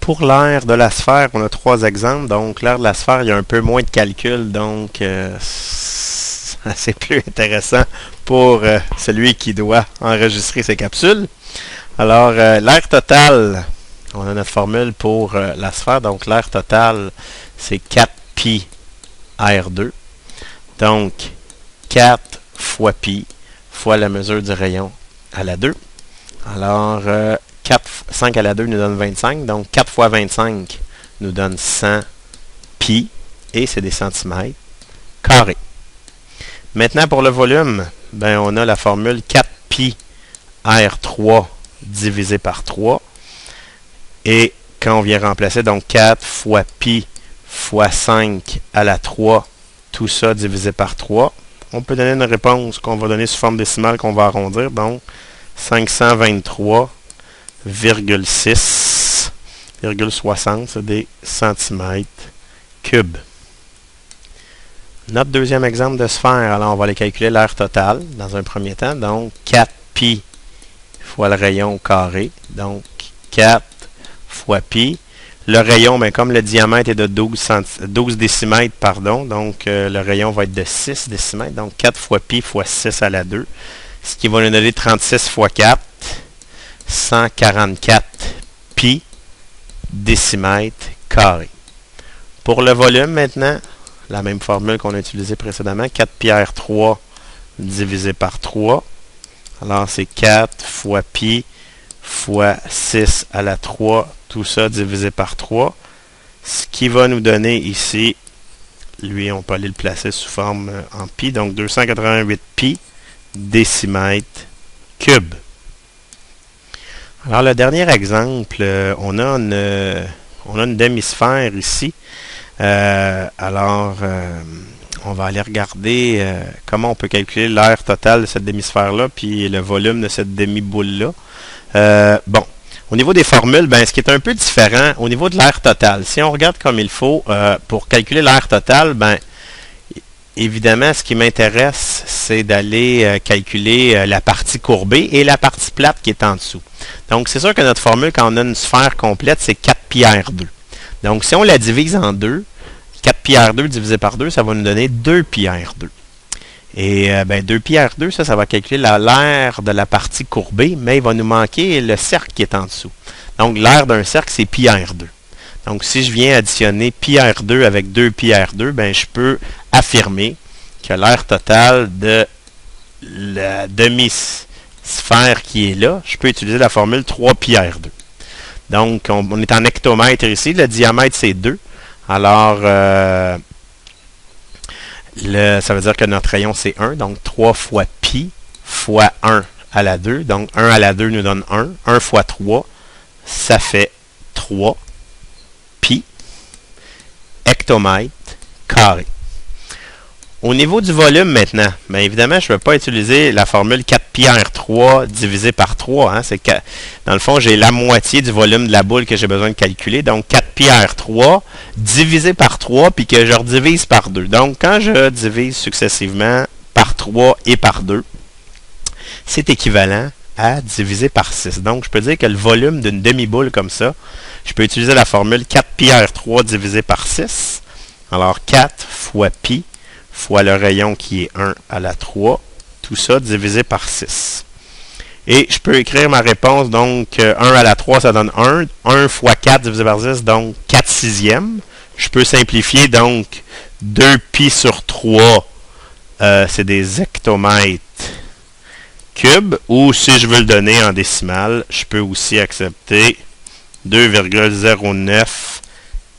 Pour l'aire de la sphère, on a 3 exemples. Donc, l'aire de la sphère, il y a un peu moins de calcul. Donc, c'est plus intéressant pour celui qui doit enregistrer ses capsules. Alors, l'aire totale, on a notre formule pour la sphère. Donc, l'aire totale, c'est 4pi R2. Donc, 4 fois pi fois la mesure du rayon à la 2. Alors, 5 à la 2 nous donne 25. Donc, 4 fois 25 nous donne 100 pi. Et c'est des centimètres carrés. Maintenant, pour le volume, ben, on a la formule 4pi R3 divisé par 3. Et quand on vient remplacer, donc 4 fois pi fois 5 à la 3, tout ça divisé par 3, on peut donner une réponse qu'on va donner sous forme décimale qu'on va arrondir. Donc, 523,6,60, c'est des centimètres cubes. Notre deuxième exemple de sphère, alors on va aller calculer l'aire totale dans un premier temps. Donc, 4pi fois le rayon au carré. Donc, 4 fois pi. Le rayon, ben, comme le diamètre est de 12 décimètres, pardon, donc le rayon va être de 6 décimètres. Donc, 4 fois pi fois 6 à la 2. Ce qui va nous donner 36 fois 4. 144 pi décimètres carrés. Pour le volume maintenant, la même formule qu'on a utilisée précédemment, 4pi R3 divisé par 3. Alors, c'est 4 fois pi fois 6 à la 3, tout ça divisé par 3. Ce qui va nous donner ici, lui, on peut aller le placer sous forme en pi, donc 288 pi décimètres cubes. Alors, le dernier exemple, on a une demi-sphère ici. On va aller regarder comment on peut calculer l'aire totale de cette demi-sphère-là, puis le volume de cette demi-boule-là. Bon, au niveau des formules, ben, ce qui est un peu différent, au niveau de l'aire totale, si on regarde comme il faut, pour calculer l'aire totale, ben, évidemment, ce qui m'intéresse, c'est d'aller calculer la partie courbée et la partie plate qui est en dessous. Donc, c'est sûr que notre formule, quand on a une sphère complète, c'est 4pi R2. Donc, si on la divise en 2, 4pi R2 divisé par 2, ça va nous donner 2pi R2. Et ben, 2pi R2, ça va calculer l'aire de la partie courbée, mais il va nous manquer le cercle qui est en dessous. Donc, l'aire d'un cercle, c'est pi R2. Donc, si je viens additionner pi R2 avec 2pi R2, ben, je peux affirmer que l'aire totale de la demi-sphère qui est là, je peux utiliser la formule 3pi R2. Donc, on est en hectomètres ici. Le diamètre, c'est 2. Alors, ça veut dire que notre rayon, c'est 1. Donc, 3 fois pi fois 1 à la 2. Donc, 1 à la 2 nous donne 1. 1 fois 3, ça fait 3 pi hectomètres carrés. Au niveau du volume maintenant, bien évidemment, je ne vais pas utiliser la formule 4pi R3 divisé par 3. Hein, c'est que, dans le fond, j'ai la moitié du volume de la boule que j'ai besoin de calculer. Donc, 4pi R3 divisé par 3, puis que je redivise par 2. Donc, quand je divise successivement par 3 et par 2, c'est équivalent à diviser par 6. Donc, je peux dire que le volume d'une demi-boule comme ça, je peux utiliser la formule 4pi R3 divisé par 6. Alors, 4 fois pi fois le rayon qui est 1 à la 3, tout ça divisé par 6. Et je peux écrire ma réponse, donc 1 à la 3, ça donne 1. 1 fois 4 divisé par 6, donc 4 sixièmes. Je peux simplifier, donc 2 pi sur 3, c'est des hectomètres cubes. Ou si je veux le donner en décimale, je peux aussi accepter 2,09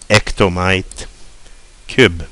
hectomètres cubes.